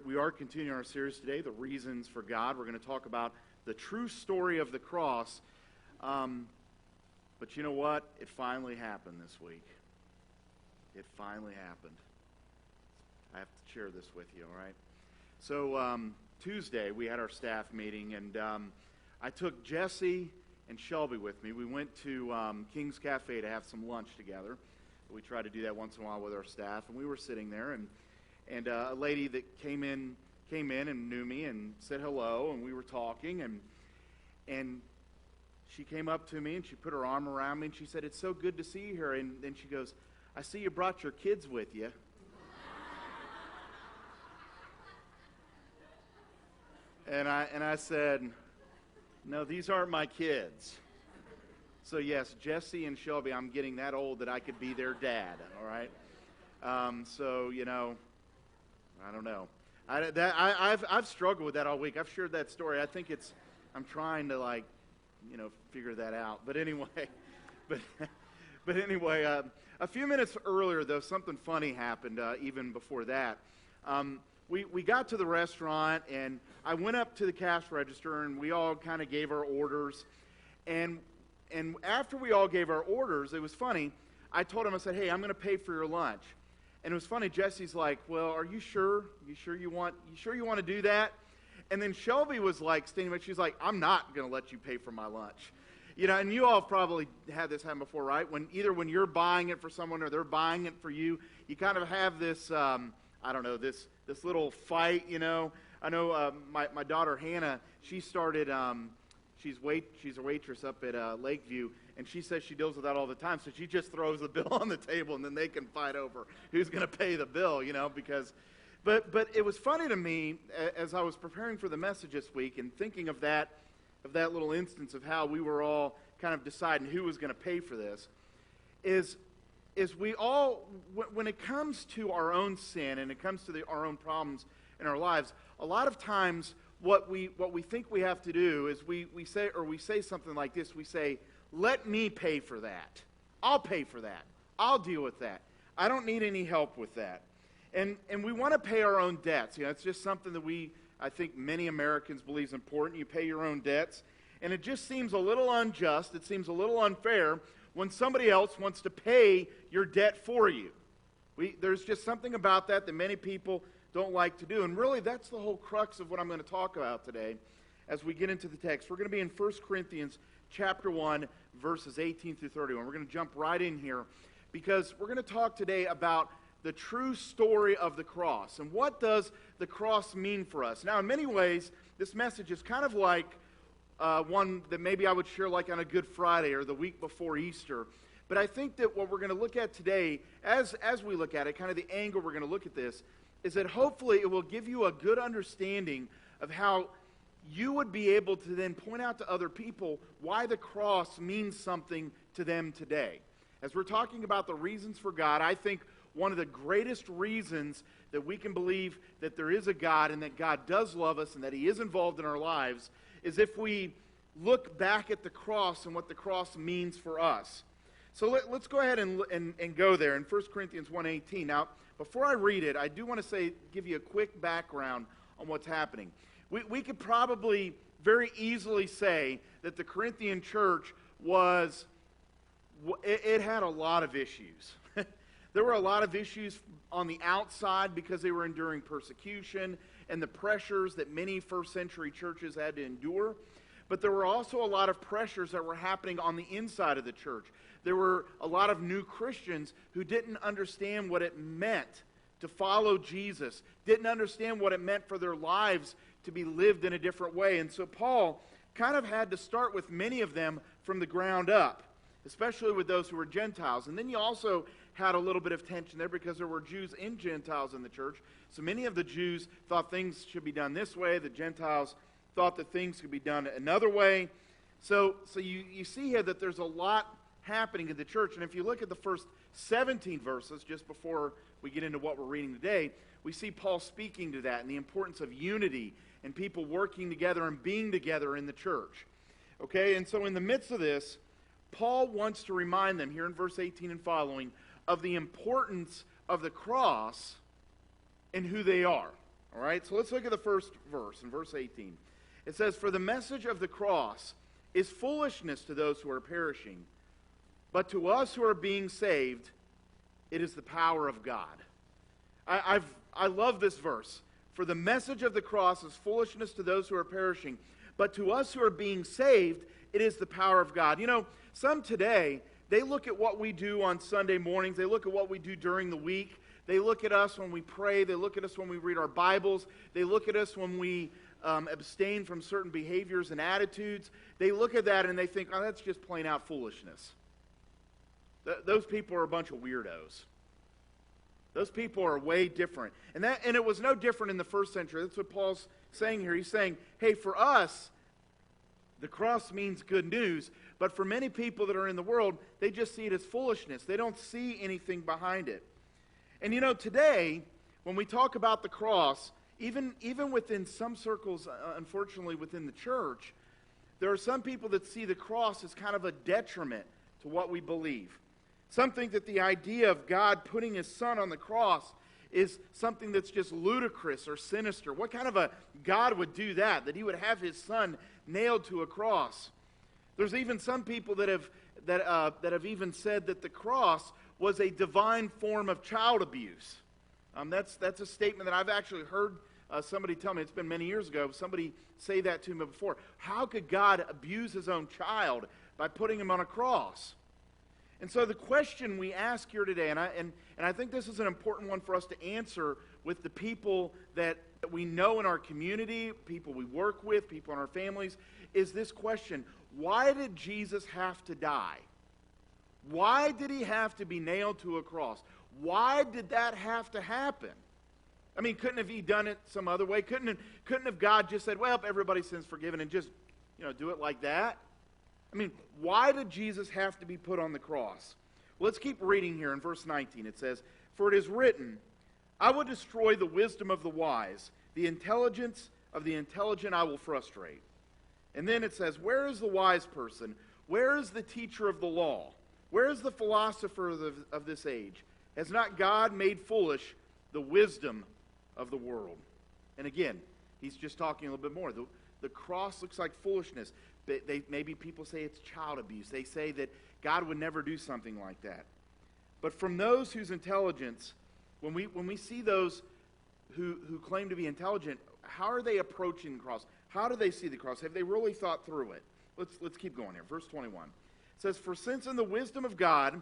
We are continuing our series today, The Reasons for God. We're going to talk about the true story of the cross. But you know what? It finally happened this week. It finally happened. I have to share this with you, all right? So Tuesday, we had our staff meeting, and I took Jesse and Shelby with me. We went to King's Cafe to have some lunch together. We try to do that once in a while with our staff, and we were sitting there, and a lady that came in and knew me and said hello, and we were talking, and she came up to me and she put her arm around me and she said, "It's so good to see you here." And then she goes, "I see you brought your kids with you." And I said, "No, these aren't my kids." So yes, Jesse and Shelby, I'm getting that old that I could be their dad, all right? So, you know, I don't know. I've struggled with that all week. I've shared that story. I think I'm trying to, figure that out. But anyway, a few minutes earlier, though, something funny happened even before that. We got to the restaurant, and I went up to the cash register, and we all kind of gave our orders. And after we all gave our orders, it was funny. I told him, I said, "Hey, I'm going to pay for your lunch." And it was funny. Jesse's like, "Well, are you sure? You sure you want to do that?" And then Shelby was like, standing back. She's like, "I'm not going to let you pay for my lunch." You know, and you all have probably had this happen before, right? When you're buying it for someone or they're buying it for you, you kind of have this, this little fight. You know, I know my daughter Hannah. She started. She's a waitress up at Lakeview, and she says she deals with that all the time. So she just throws the bill on the table, and then they can fight over who's going to pay the bill, you know, because... But it was funny to me as I was preparing for the message this week and thinking of that little instance of how we were all kind of deciding who was going to pay for this, is we all, when it comes to our own sin and it comes to our own problems in our lives, a lot of times what we think we have to do is we say something like this. We say, "Let me pay for that. I'll pay for that. I'll deal with that. I don't need any help with that." And we want to pay our own debts. You know, it's just something that I think many Americans believe is important. You pay your own debts. And it just seems a little unjust. It seems a little unfair when somebody else wants to pay your debt for you. There's just something about that many people don't like to do. And really, that's the whole crux of what I'm going to talk about today as we get into the text. We're going to be in 1 Corinthians chapter 1, verses 18 through 31. We're going to jump right in here because we're going to talk today about the true story of the cross. And what does the cross mean for us? Now, in many ways, this message is kind of like one that maybe I would share like on a Good Friday or the week before Easter. But I think that what we're going to look at today, as we look at it, kind of the angle we're going to look at this, is that hopefully it will give you a good understanding of how you would be able to then point out to other people why the cross means something to them today. As we're talking about the reasons for God, I think one of the greatest reasons that we can believe that there is a God and that God does love us and that He is involved in our lives is if we look back at the cross and what the cross means for us. So let's go ahead and go there in 1 Corinthians 1:18. Now, before I read it, I do want to give you a quick background on what's happening. We could probably very easily say that the Corinthian church it had a lot of issues. There were a lot of issues on the outside because they were enduring persecution and the pressures that many first century churches had to endure. But there were also a lot of pressures that were happening on the inside of the church. There were a lot of new Christians who didn't understand what it meant to follow Jesus, didn't understand what it meant for their lives to be lived in a different way. And so Paul kind of had to start with many of them from the ground up, especially with those who were Gentiles. And then you also had a little bit of tension there because there were Jews and Gentiles in the church. So many of the Jews thought things should be done this way. The Gentiles thought that things could be done another way. So you see here that there's a lot happening in the church. And if you look at the first 17 verses, just before we get into what we're reading today, we see Paul speaking to that and the importance of unity and people working together and being together in the church. Okay, and so in the midst of this, Paul wants to remind them here in verse 18 and following of the importance of the cross and who they are. All right, so let's look at the first verse, in verse 18. It says, "For the message of the cross is foolishness to those who are perishing, but to us who are being saved, it is the power of God." I love this verse. For the message of the cross is foolishness to those who are perishing, but to us who are being saved, it is the power of God. You know, some today, they look at what we do on Sunday mornings. They look at what we do during the week. They look at us when we pray. They look at us when we read our Bibles. They look at us when we abstain from certain behaviors and attitudes. They look at that and they think, oh, that's just plain out foolishness. Those people are a bunch of weirdos. Those people are way different. And it was no different in the first century. That's what Paul's saying here. He's saying, hey, for us, the cross means good news, but for many people that are in the world, they just see it as foolishness. They don't see anything behind it. And you know, today, when we talk about the cross, even within some circles, unfortunately within the church, there are some people that see the cross as kind of a detriment to what we believe. Some think that the idea of God putting his son on the cross is something that's just ludicrous or sinister. What kind of a God would do that he would have his son nailed to a cross? There's even some people that have even said that the cross was a divine form of child abuse. That's a statement that I've actually heard somebody tell me. It's been many years ago. Somebody say that to me before. How could God abuse his own child by putting him on a cross? And so the question we ask here today, and I think this is an important one for us to answer with the people that we know in our community, people we work with, people in our families, is this question: why did Jesus have to die? Why did he have to be nailed to a cross? Why did that have to happen? I mean, couldn't have he done it some other way? Couldn't have God just said, well, everybody's sin's forgiven, and just, do it like that? I mean, why did Jesus have to be put on the cross? Well, let's keep reading here in verse 19. It says, "For it is written, I will destroy the wisdom of the wise, the intelligence of the intelligent I will frustrate." And then it says, "Where is the wise person? Where is the teacher of the law? Where is the philosopher of this age? Has not God made foolish the wisdom of the world?" And again, he's just talking a little bit more. The cross looks like foolishness. Maybe people say it's child abuse. They say that God would never do something like that. But from those whose intelligence, when we see those who claim to be intelligent, how are they approaching the cross? How do they see the cross? Have they really thought through it? Let's keep going here. Verse 21. It says, "For since in the wisdom of God,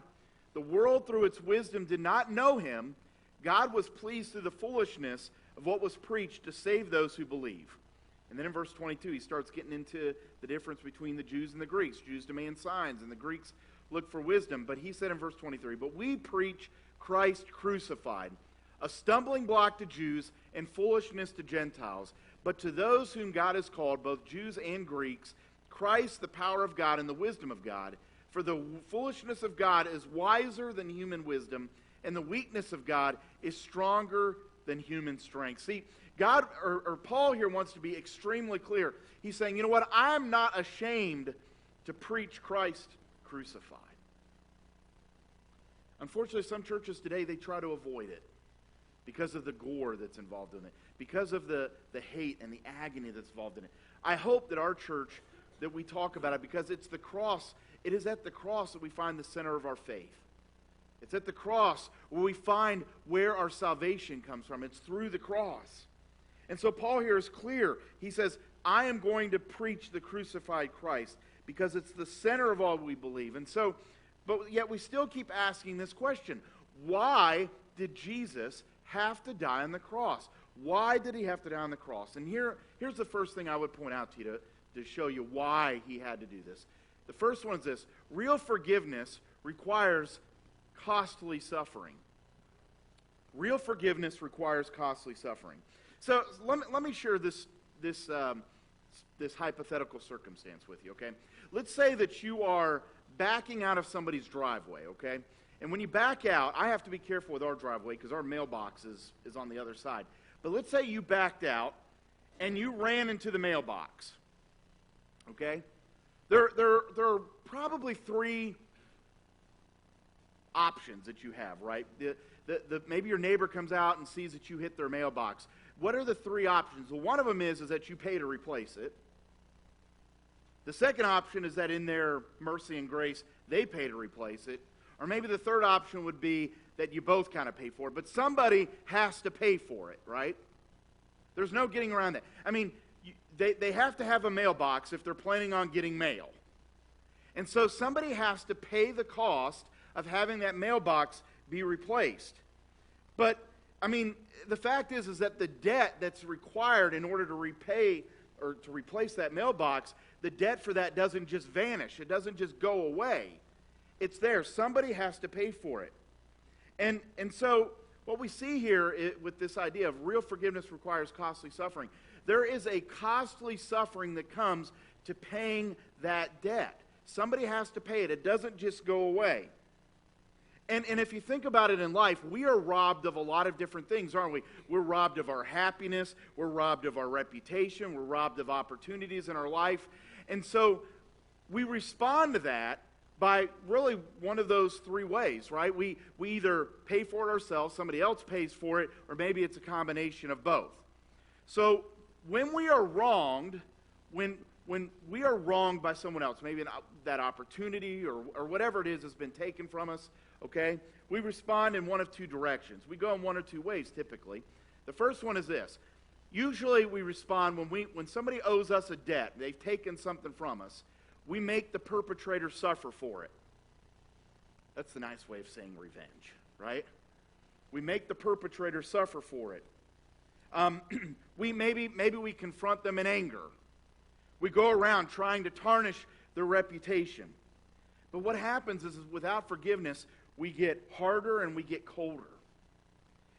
the world through its wisdom did not know him, God was pleased through the foolishness of what was preached to save those who believe." And then in verse 22, he starts getting into the difference between the Jews and the Greeks. Jews demand signs, and the Greeks look for wisdom. But he said in verse 23, "But we preach Christ crucified, a stumbling block to Jews and foolishness to Gentiles. But to those whom God has called, both Jews and Greeks, Christ the power of God and the wisdom of God. For the foolishness of God is wiser than human wisdom, and the weakness of God is stronger than human strength." See, God, or Paul here wants to be extremely clear. He's saying, you know what, I'm not ashamed to preach Christ crucified. Unfortunately, some churches today, they try to avoid it because of the gore that's involved in it, because of the hate and the agony that's involved in it. I hope that our church, that we talk about it, because it's the cross. It is at the cross that we find the center of our faith. It's at the cross where we find where our salvation comes from. It's through the cross. And so Paul here is clear. He says, I am going to preach the crucified Christ because it's the center of all we believe. And so, but yet we still keep asking this question. Why did Jesus have to die on the cross? Why did he have to die on the cross? And here's the first thing I would point out to you to show you why he had to do this. The first one is this. Real forgiveness requires costly suffering. Real forgiveness requires costly suffering. So let me share this hypothetical circumstance with you, okay? Let's say that you are backing out of somebody's driveway, okay? And when you back out, I have to be careful with our driveway because our mailbox is on the other side. But let's say you backed out and you ran into the mailbox, okay? There are probably three options that you have, right? Maybe your neighbor comes out and sees that you hit their mailbox. What are the three options? Well, one of them is that you pay to replace it. The second option is that in their mercy and grace, they pay to replace it. Or maybe the third option would be that you both kind of pay for it. But somebody has to pay for it, right? There's no getting around that. I mean, they have to have a mailbox if they're planning on getting mail. And so somebody has to pay the cost of having that mailbox be replaced. But, I mean, the fact is that the debt that's required in order to repay or to replace that mailbox, the debt for that doesn't just vanish. It doesn't just go away. It's there. Somebody has to pay for it. And so what we see here with this idea of real forgiveness requires costly suffering, there is a costly suffering that comes to paying that debt. Somebody has to pay it. It doesn't just go away. And if you think about it in life, we are robbed of a lot of different things, aren't we? We're robbed of our happiness. We're robbed of our reputation. We're robbed of opportunities in our life. And so we respond to that by really one of those three ways, right? We either pay for it ourselves, somebody else pays for it, or maybe it's a combination of both. So when we are wronged, when we are wronged by someone else, maybe that opportunity or whatever it is has been taken from us, okay, we respond in one of two directions. We go in one or two ways typically. The first one is this. Usually we respond when somebody owes us a debt, they've taken something from us, we make the perpetrator suffer for it. That's the nice way of saying revenge, right? We make the perpetrator suffer for it. Maybe we confront them in anger. We go around trying to tarnish their reputation. But what happens is without forgiveness, we get harder and we get colder.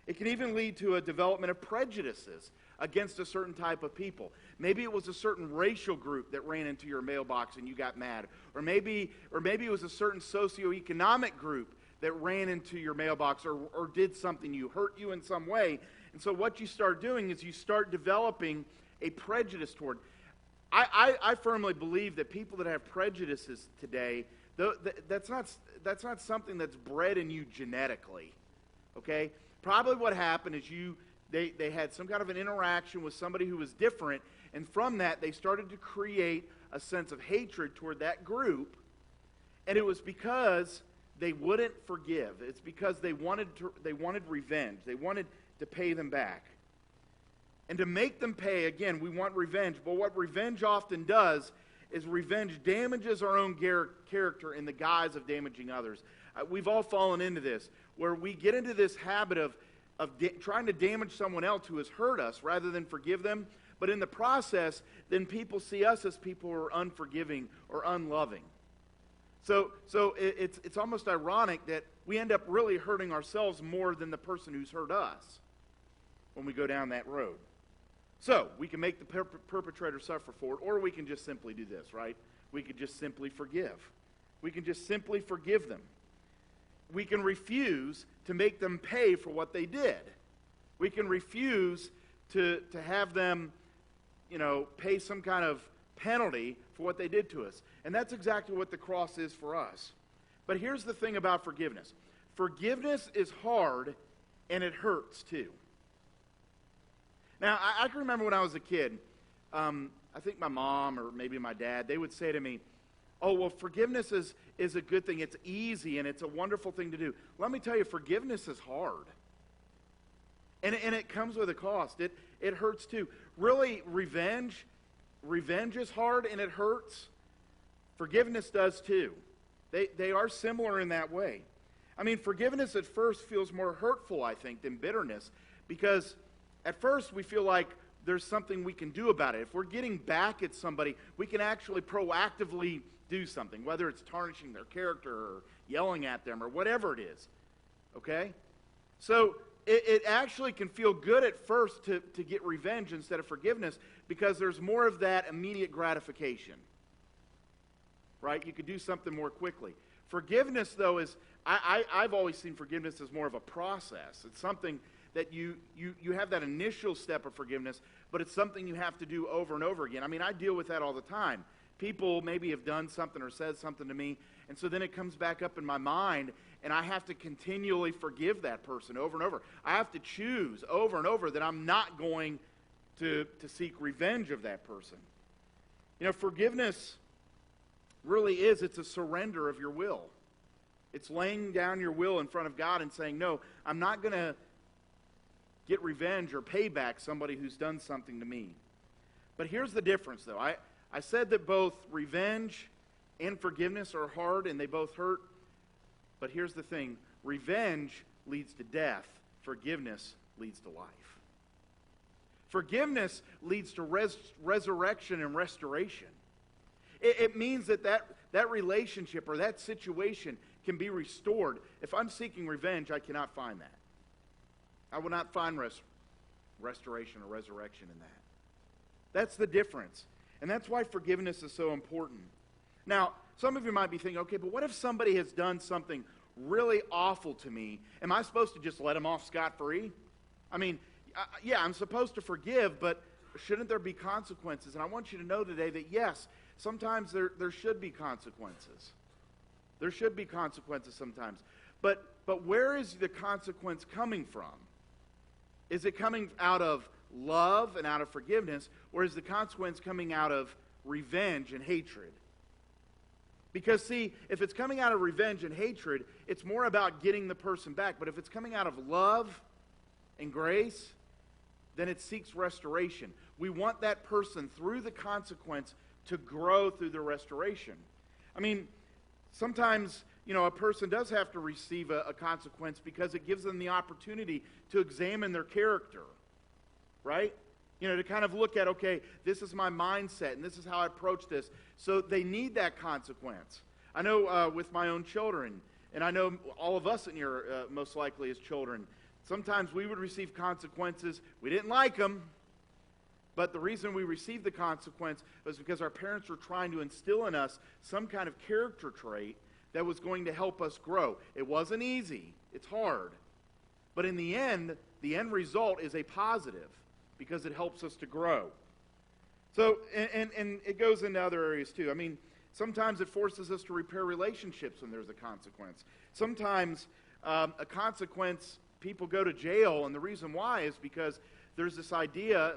It can even lead to a development of prejudices against a certain type of people. Maybe it was a certain racial group that ran into your mailbox and you got mad. Or maybe it was a certain socioeconomic group that ran into your mailbox or did something, hurt you in some way. And so what you start doing is you start developing a prejudice toward. I firmly believe that people that have prejudices today, that's not something that's bred in you genetically. Okay? Probably what happened is they had some kind of an interaction with somebody who was different, and from that they started to create a sense of hatred toward that group, and it was because they wouldn't forgive. It's because they wanted revenge. They wanted to pay them back. And to make them pay, again, we want revenge. But what revenge often does is revenge damages our own character in the guise of damaging others. We've all fallen into this, where we get into this habit of trying to damage someone else who has hurt us rather than forgive them. But in the process, then people see us as people who are unforgiving or unloving. So it's almost ironic that we end up really hurting ourselves more than the person who's hurt us when we go down that road. So we can make the perpetrator suffer for it, or we can just simply do this, right? We could just simply forgive. We can just simply forgive them. We can refuse to make them pay for what they did. We can refuse to have them, pay some kind of penalty for what they did to us. And that's exactly what the cross is for us. But here's the thing about forgiveness. Forgiveness is hard, and it hurts too. Now, I can remember when I was a kid, I think my mom or maybe my dad, they would say to me, oh, well, forgiveness is a good thing. It's easy, and it's a wonderful thing to do. Let me tell you, forgiveness is hard. And it comes with a cost. It hurts too. Really, revenge is hard, and it hurts. Forgiveness does too. They are similar in that way. I mean, forgiveness at first feels more hurtful, I think, than bitterness, because at first we feel like there's something we can do about it. If we're getting back at somebody, we can actually proactively do something, whether it's tarnishing their character or yelling at them or whatever it is. Okay? So it actually can feel good at first to get revenge instead of forgiveness, because there's more of that immediate gratification. Right? You could do something more quickly. Forgiveness, though, is, I've always seen forgiveness as more of a process. It's something that you have that initial step of forgiveness, but it's something you have to do over and over again. I mean, I deal with that all the time. People maybe have done something or said something to me, and so then it comes back up in my mind, and I have to continually forgive that person over and over. I have to choose over and over that I'm not going to seek revenge of that person. You know, forgiveness really is, it's a surrender of your will. It's laying down your will in front of God and saying, no, I'm not going to get revenge or pay back somebody who's done something to me. But here's the difference, though. I said that both revenge and forgiveness are hard and they both hurt. But here's the thing. Revenge leads to death. Forgiveness leads to life. Forgiveness leads to resurrection and restoration. It means that relationship or that situation can be restored. If I'm seeking revenge, I cannot find that. I will not find restoration or resurrection in that. That's the difference. And that's why forgiveness is so important. Now, some of you might be thinking, okay, but what if somebody has done something really awful to me? Am I supposed to just let them off scot-free? I mean, yeah, I'm supposed to forgive, but shouldn't there be consequences? And I want you to know today that yes, sometimes there should be consequences. There should be consequences sometimes. But where is the consequence coming from? Is it coming out of love and out of forgiveness, or is the consequence coming out of revenge and hatred? Because, see, if it's coming out of revenge and hatred, it's more about getting the person back. But if it's coming out of love and grace, then it seeks restoration. We want that person, through the consequence, to grow through the restoration. I mean, sometimes, you know, a person does have to receive a consequence because it gives them the opportunity to examine their character, right? You know, to kind of look at, okay, this is my mindset, and this is how I approach this. So they need that consequence. I know with my own children, and I know all of us in here, most likely as children, sometimes we would receive consequences. We didn't like them, but the reason we received the consequence was because our parents were trying to instill in us some kind of character trait that was going to help us grow. It wasn't easy. It's hard. But in the end result is a positive, because it helps us to grow. So, and it goes into other areas too. I mean, sometimes it forces us to repair relationships when there's a consequence. Sometimes a consequence, people go to jail, and the reason why is because there's this idea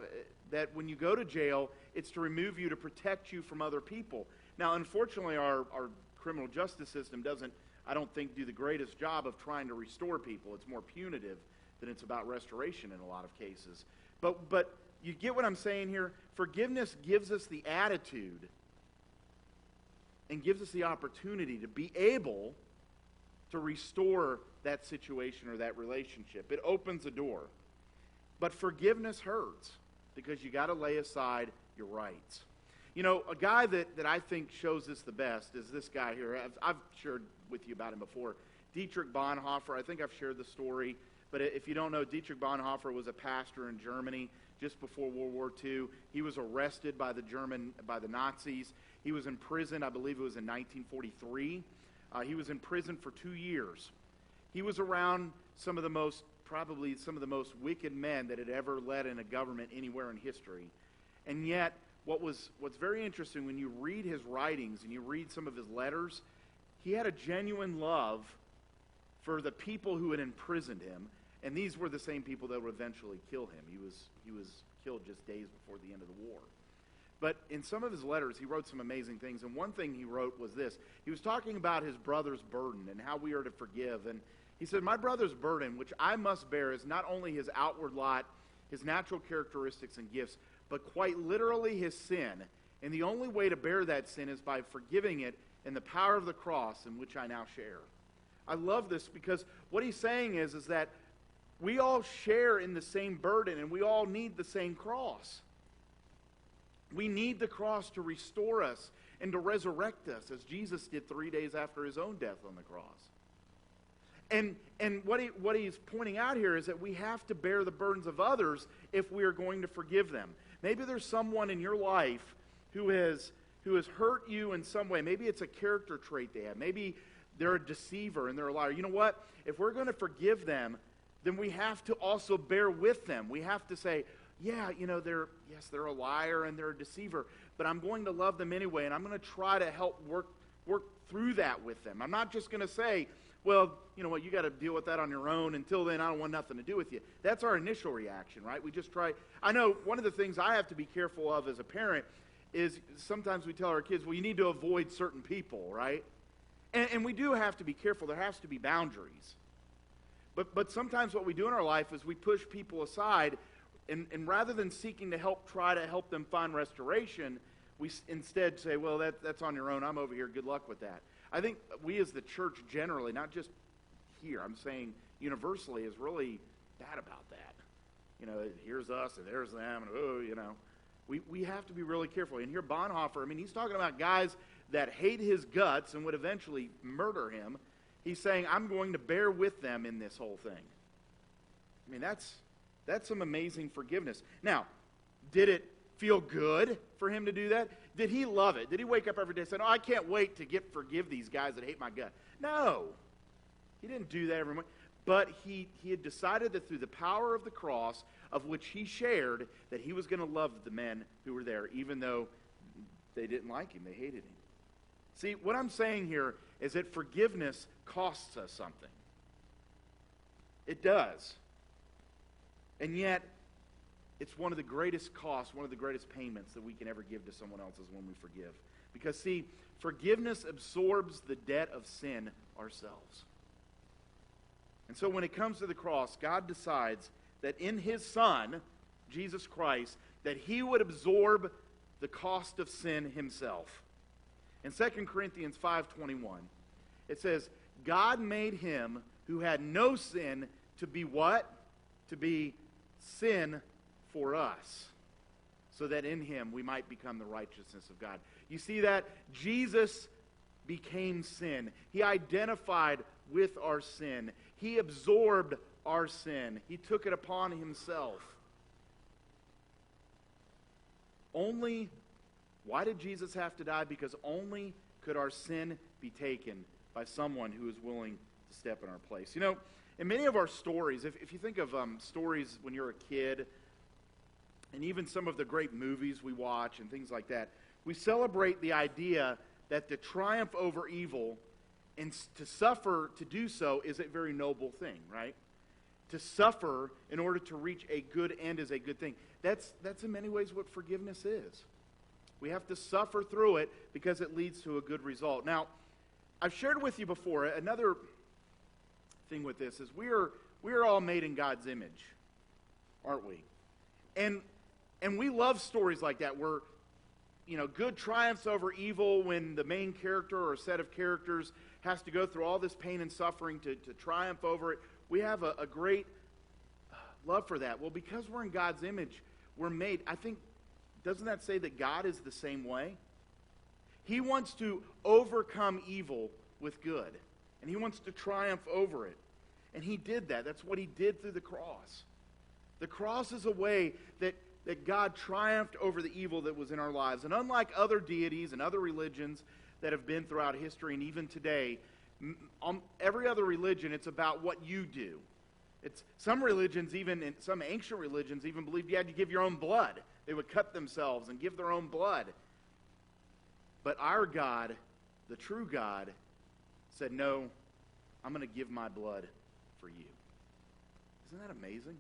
that when you go to jail, it's to remove you, to protect you from other people. Now, unfortunately, our criminal justice system doesn't, I don't think, do the greatest job of trying to restore people. It's more punitive than it's about restoration in a lot of cases. But you get what I'm saying here? Forgiveness gives us the attitude and gives us the opportunity to be able to restore that situation or that relationship. It opens a door. But forgiveness hurts because you got to lay aside your rights. You know, a guy that I think shows this the best is this guy here. I've shared with you about him before. Dietrich Bonhoeffer. I think I've shared the story. But if you don't know, Dietrich Bonhoeffer was a pastor in Germany just before World War II. He was arrested by the Nazis. He was in prison, I believe it was in 1943. He was in prison for 2 years. He was around probably some of the most wicked men that had ever led in a government anywhere in history. And yet, what's very interesting, when you read his writings and you read some of his letters, he had a genuine love for the people who had imprisoned him, and these were the same people that would eventually kill him. He was killed just days before the end of the war. But in some of his letters, he wrote some amazing things, and one thing he wrote was this. He was talking about his brother's burden and how we are to forgive, and he said, "My brother's burden, which I must bear, is not only his outward lot, his natural characteristics and gifts, but quite literally his sin, and the only way to bear that sin is by forgiving it in the power of the cross in which I now share." I love this because what he's saying is that we all share in the same burden and we all need the same cross. We need the cross to restore us and to resurrect us, as Jesus did 3 days after his own death on the cross. And what he's pointing out here is that we have to bear the burdens of others if we are going to forgive them. Maybe there's someone in your life who has hurt you in some way. Maybe it's a character trait they have. Maybe they're a deceiver and they're a liar. You know what? If we're going to forgive them, then we have to also bear with them. We have to say, yeah, you know, they're a liar and they're a deceiver, but I'm going to love them anyway, and I'm going to try to help work through that with them. I'm not just going to say, well, you know what, you got to deal with that on your own. Until then, I don't want nothing to do with you. That's our initial reaction, right? We just try. I know one of the things I have to be careful of as a parent is sometimes we tell our kids, well, you need to avoid certain people, right? And we do have to be careful. There has to be boundaries. But sometimes what we do in our life is we push people aside, and rather than seeking to try to help them find restoration, we instead say, well, that's on your own. I'm over here. Good luck with that. I think we as the church generally, not just here, I'm saying universally, is really bad about that. You know, here's us and there's them, and oh, you know. We have to be really careful. And here Bonhoeffer, I mean, he's talking about guys that hate his guts and would eventually murder him. He's saying, I'm going to bear with them in this whole thing. I mean, that's some amazing forgiveness. Now, did it feel good for him to do that? Did he love it? Did he wake up every day and say, oh, I can't wait to forgive these guys that hate my gut? No. He didn't do that every morning. But he had decided that through the power of the cross, of which he shared, that he was going to love the men who were there, even though they didn't like him. They hated him. See, what I'm saying here is that forgiveness costs us something. It does. And yet, it's one of the greatest costs, one of the greatest payments that we can ever give to someone else is when we forgive. Because, see, forgiveness absorbs the debt of sin ourselves. And so when it comes to the cross, God decides that in his Son, Jesus Christ, that he would absorb the cost of sin himself. In 2 Corinthians 5:21, it says, God made him who had no sin to be what? To be sin for us, so that in him we might become the righteousness of God. You see that? Jesus became sin. He identified with our sin. He absorbed our sin. He took it upon himself. Why did Jesus have to die? Because only could our sin be taken by someone who is willing to step in our place. You know, in many of our stories, if you think of stories when you're a kid, and even some of the great movies we watch and things like that, we celebrate the idea that to triumph over evil and to suffer to do so is a very noble thing, right? To suffer in order to reach a good end is a good thing. That's in many ways what forgiveness is. We have to suffer through it because it leads to a good result. Now, I've shared with you before, another thing with this is we are all made in God's image, aren't we? And we love stories like that where, you know, good triumphs over evil when the main character or a set of characters has to go through all this pain and suffering to triumph over it. We have a great love for that. Well, because we're in God's image, we're made, I think, doesn't that say that God is the same way? He wants to overcome evil with good. And he wants to triumph over it. And he did that. That's what he did through the cross. The cross is a way that God triumphed over the evil that was in our lives. And unlike other deities and other religions that have been throughout history and even today, every other religion, it's about what you do. Some religions, even in some ancient religions, even believed you had to give your own blood. They would cut themselves and give their own blood. But our God, the true God, said, no, I'm going to give my blood for you. Isn't that amazing?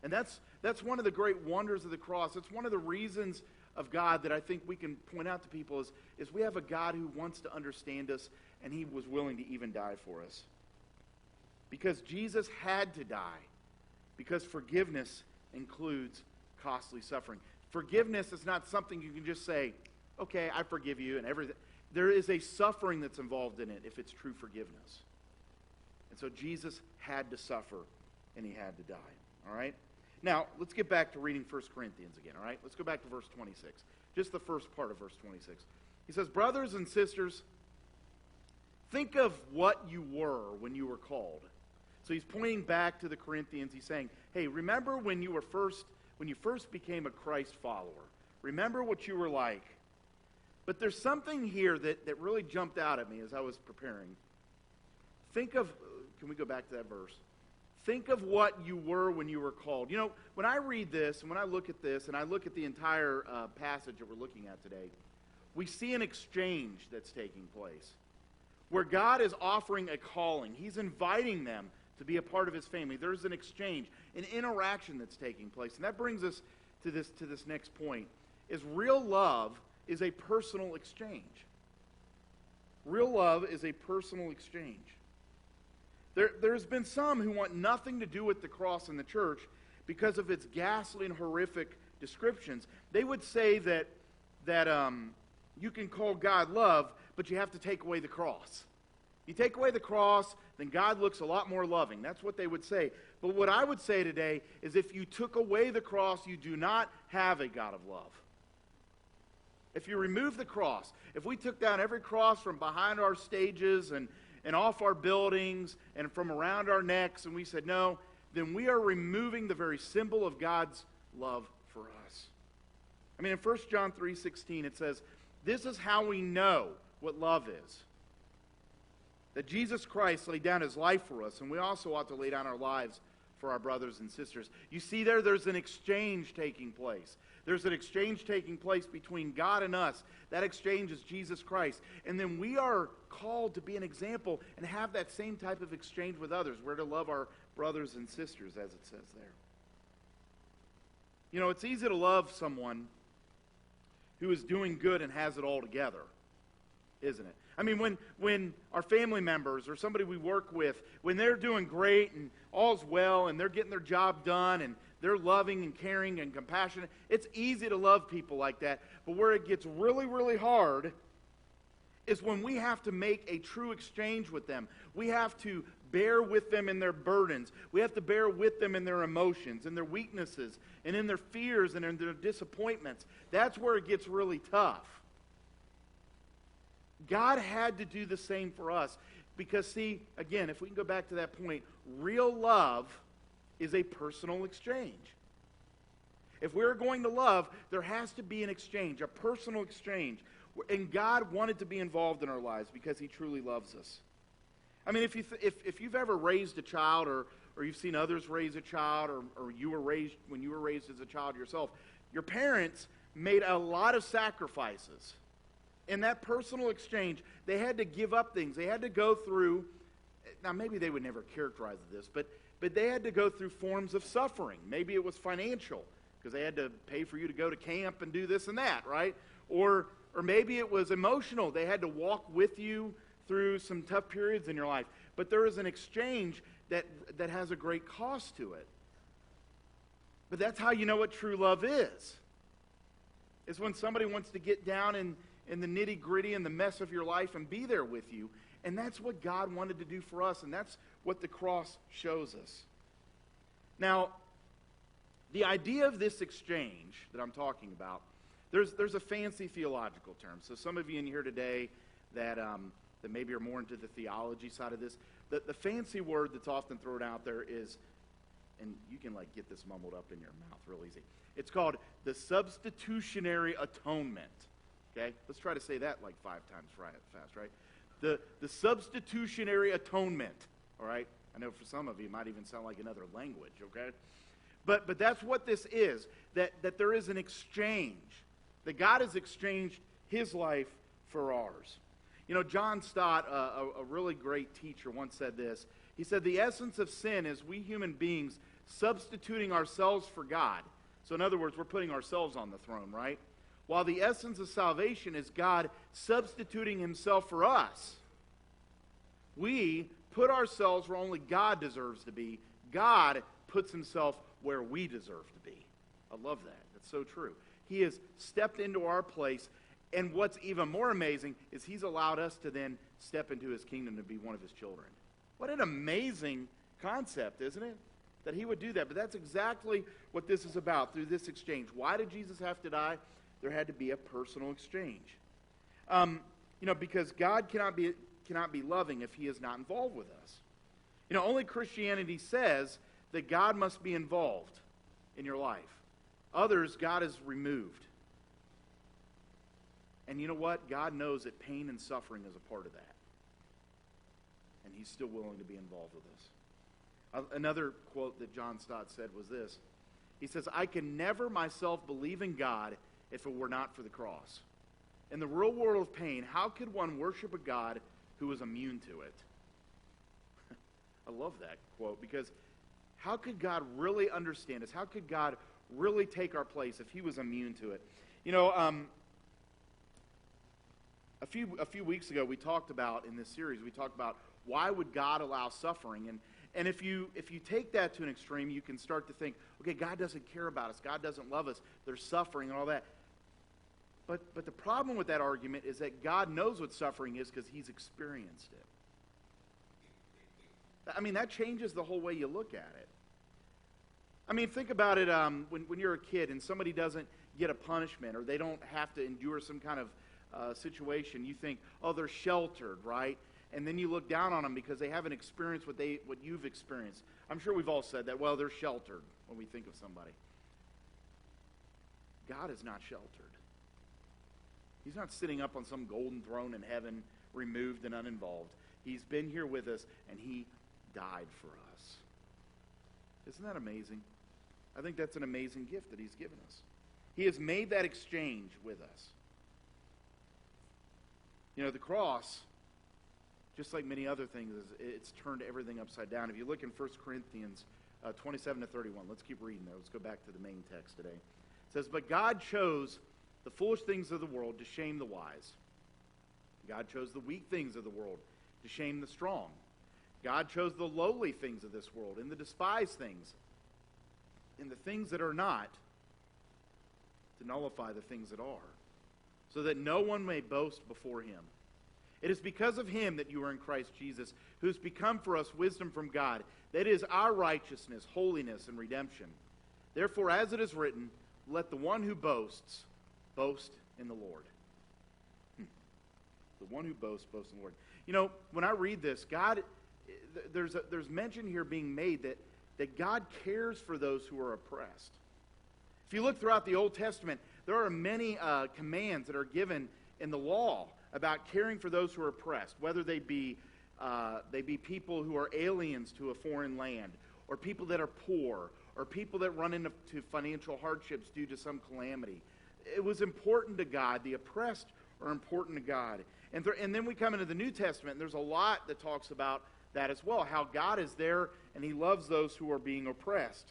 And that's one of the great wonders of the cross. It's one of the reasons of God that I think we can point out to people is we have a God who wants to understand us, and he was willing to even die for us. Because Jesus had to die. Because forgiveness includes costly suffering. Forgiveness is not something you can just say, okay, I forgive you and everything. There is a suffering that's involved in it if it's true forgiveness. And so Jesus had to suffer, and he had to die. All right? Now, let's get back to reading 1 Corinthians again, all right? Let's go back to verse 26. Just the first part of verse 26. He says, brothers and sisters, think of what you were when you were called. So he's pointing back to the Corinthians. He's saying, hey, remember when you first became a Christ follower. Remember what you were like. But there's something here that really jumped out at me as I was preparing. Can we go back to that verse? Think of what you were when you were called. You know, when I read this, and when I look at this, and I look at the entire passage that we're looking at today, we see an exchange that's taking place. where God is offering a calling. He's inviting them to be a part of his family. There's an exchange, an interaction that's taking place. And that brings us to this next point, is real love is a personal exchange. Real love is a personal exchange. There's been some who want nothing to do with the cross in the church because of its ghastly and horrific descriptions. They would say that you can call God love, but you have to take away the cross. You take away the cross, then God looks a lot more loving. That's what they would say. But what I would say today is if you took away the cross, you do not have a God of love. If you remove the cross, if we took down every cross from behind our stages and off our buildings and from around our necks, and we said no, then we are removing the very symbol of God's love for us. I mean, in 1 John 3:16, it says, this is how we know what love is. That Jesus Christ laid down his life for us, and we also ought to lay down our lives for our brothers and sisters. You see there's an exchange taking place. There's an exchange taking place between God and us. That exchange is Jesus Christ. And then we are called to be an example and have that same type of exchange with others. We're to love our brothers and sisters, as it says there. You know, it's easy to love someone who is doing good and has it all together, isn't it? I mean, when our family members or somebody we work with, when they're doing great and all's well and they're getting their job done and they're loving and caring and compassionate, it's easy to love people like that. But where it gets really, really hard is when we have to make a true exchange with them. We have to bear with them in their burdens. We have to bear with them in their emotions, in their weaknesses, and in their fears and in their disappointments. That's where it gets really tough. God had to do the same for us. Because, see, again, if we can go back to that point, real love is a personal exchange. If we're going to love, there has to be an exchange, a personal exchange. And God wanted to be involved in our lives because he truly loves us. I mean, if you've ever raised a child or you've seen others raise a child or you were raised, when you were raised as a child yourself, your parents made a lot of sacrifices. In that personal exchange, they had to give up things. They had to go through, now maybe they would never characterize this, but they had to go through forms of suffering. Maybe it was financial, because they had to pay for you to go to camp and do this and that, right? Or maybe it was emotional. They had to walk with you through some tough periods in your life. But there is an exchange that has a great cost to it. But that's how you know what true love is when somebody wants to get down in the nitty-gritty and the mess of your life and be there with you. And that's what God wanted to do for us, and that's what the cross shows us. Now, the idea of this exchange that I'm talking about, there's a fancy theological term. So some of you in here today that maybe are more into the theology side of this, the fancy word that's often thrown out there is, and you can like get this mumbled up in your mouth real easy. It's called the substitutionary atonement. Okay? Let's try to say that like 5 times fast, right? The substitutionary atonement. All right? I know for some of you it might even sound like another language, okay? But that's what this is, that there is an exchange, that God has exchanged his life for ours. You know, John Stott, a really great teacher, once said this. He said, the essence of sin is we human beings substituting ourselves for God. So in other words, we're putting ourselves on the throne, right? While the essence of salvation is God substituting himself for us. We put ourselves where only God deserves to be. God puts himself where we deserve to be. I love that. That's so true. He has stepped into our place, and what's even more amazing is he's allowed us to then step into his kingdom to be one of his children. What an amazing concept, isn't it? That he would do that. But that's exactly what this is about through this exchange. Why did Jesus have to die? There had to be a personal exchange. Because God cannot be loving if he is not involved with us. Only Christianity says that God must be involved in your life. Others, God has removed. And you know what? God knows that pain and suffering is a part of that. And he's still willing to be involved with us. Another quote that John Stott said was this. He says, I can never myself believe in God if it were not for the cross. In the real world of pain, how could one worship a God who was immune to it. I love that quote, because how could God really understand us? How could God really take our place if he was immune to it? You know, a few weeks ago we talked about, in this series, we talked about why would God allow suffering? And if you take that to an extreme, you can start to think, okay, God doesn't care about us. God doesn't love us. There's suffering and all that. But the problem with that argument is that God knows what suffering is because he's experienced it. I mean, that changes the whole way you look at it. I mean, think about it when you're a kid and somebody doesn't get a punishment or they don't have to endure some kind of situation. You think, oh, they're sheltered, right? And then you look down on them because they haven't experienced what you've experienced. I'm sure we've all said that. Well, they're sheltered when we think of somebody. God is not sheltered. He's not sitting up on some golden throne in heaven, removed and uninvolved. He's been here with us, and he died for us. Isn't that amazing? I think that's an amazing gift that he's given us. He has made that exchange with us. You know, the cross, just like many other things, it's turned everything upside down. If you look in 1 Corinthians 27 to 31, let's keep reading there. Let's go back to the main text today. It says, but God chose the foolish things of the world to shame the wise. God chose the weak things of the world to shame the strong. God chose the lowly things of this world and the despised things and the things that are not to nullify the things that are, so that no one may boast before him. It is because of him that you are in Christ Jesus, who's become for us wisdom from God. That is our righteousness, holiness, and redemption. Therefore, as it is written, let the one who boasts boast in the Lord. The one who boasts in the Lord. You know, when I read this, there's mention here being made that God cares for those who are oppressed. If you look throughout the Old Testament, there are many commands that are given in the law about caring for those who are oppressed, whether they be people who are aliens to a foreign land, or people that are poor, or people that run into financial hardships due to some calamity. It was important to God. The oppressed are important to God. And then we come into the New Testament, and there's a lot that talks about that as well, how God is there and he loves those who are being oppressed.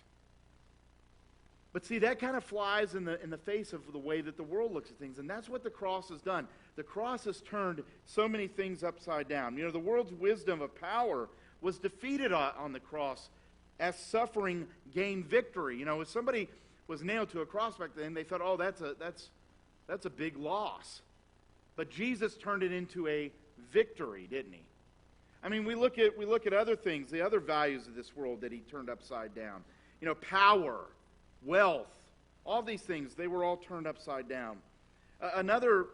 But see, that kind of flies in the face of the way that the world looks at things, and that's what the cross has done. The cross has turned so many things upside down. You know, the world's wisdom of power was defeated on the cross as suffering gained victory. You know, if somebody was nailed to a cross back then, they thought, oh, that's a big loss. But Jesus turned it into a victory, didn't he? I mean, we look at other things, the other values of this world that he turned upside down. You know, power, wealth, all these things, they were all turned upside down. Another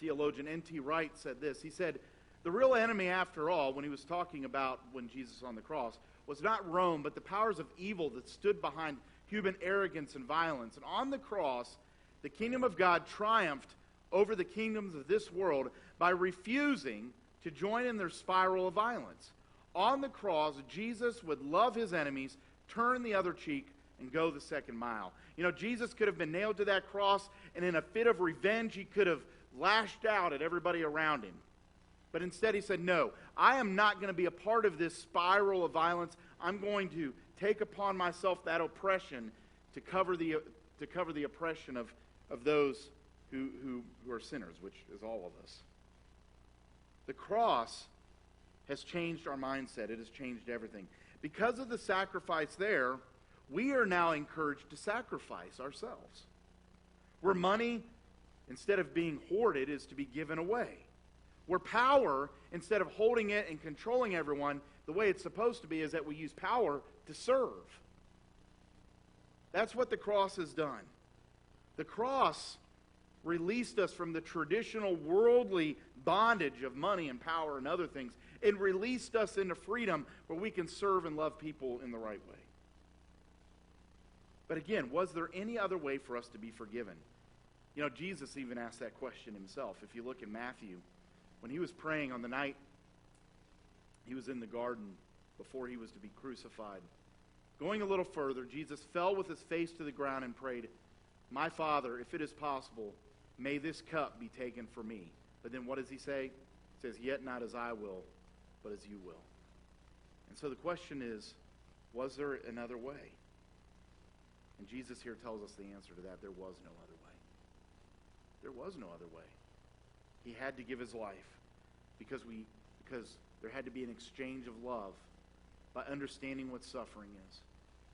theologian, N.T. Wright, said this. He said, the real enemy, after all, when he was talking about when Jesus was on the cross, was not Rome, but the powers of evil that stood behind human arrogance and violence. And on the cross, the kingdom of God triumphed over the kingdoms of this world by refusing to join in their spiral of violence. On the cross, Jesus would love his enemies, turn the other cheek, and go the second mile. You know, Jesus could have been nailed to that cross, and in a fit of revenge, he could have lashed out at everybody around him. But instead, he said, no, I am not going to be a part of this spiral of violence. I'm going to take upon myself that oppression to cover the oppression of those who are sinners, which is all of us. The cross has changed our mindset. It has changed everything. Because of the sacrifice there, we are now encouraged to sacrifice ourselves. Where money, instead of being hoarded, is to be given away. Where power, instead of holding it and controlling everyone, the way it's supposed to be is that we use power to serve. That's what the cross has done. The cross released us from the traditional worldly bondage of money and power and other things. It released us into freedom where we can serve and love people in the right way. But again, was there any other way for us to be forgiven? You know, Jesus even asked that question himself. If you look in Matthew, when he was praying on the night he was in the garden before he was to be crucified, going a little further, Jesus fell with his face to the ground and prayed, my Father, if it is possible, may this cup be taken from me. But then what does he say? He says, "Yet not as I will, but as you will." And so the question is, was there another way? And Jesus here tells us the answer to that. There was no other way. There was no other way. He had to give his life because there had to be an exchange of love by understanding what suffering is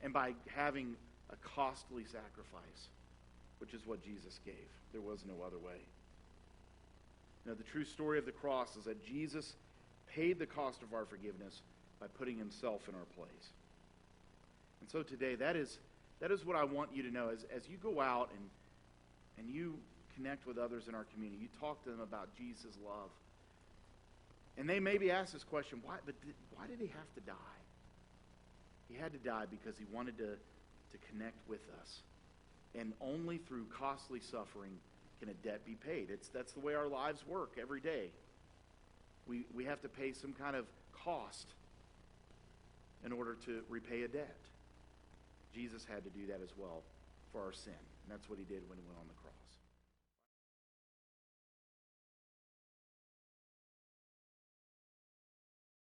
and by having a costly sacrifice, which is what Jesus gave. There was no other way. Now, the true story of the cross is that Jesus paid the cost of our forgiveness by putting himself in our place. And so today, that is what I want you to know. As you go out and you connect with others in our community, you talk to them about Jesus' love. And they maybe ask this question, why did he have to die? He had to die because he wanted to connect with us. And only through costly suffering can a debt be paid. That's the way our lives work every day. We have to pay some kind of cost in order to repay a debt. Jesus had to do that as well for our sin. And that's what he did when he went on the cross.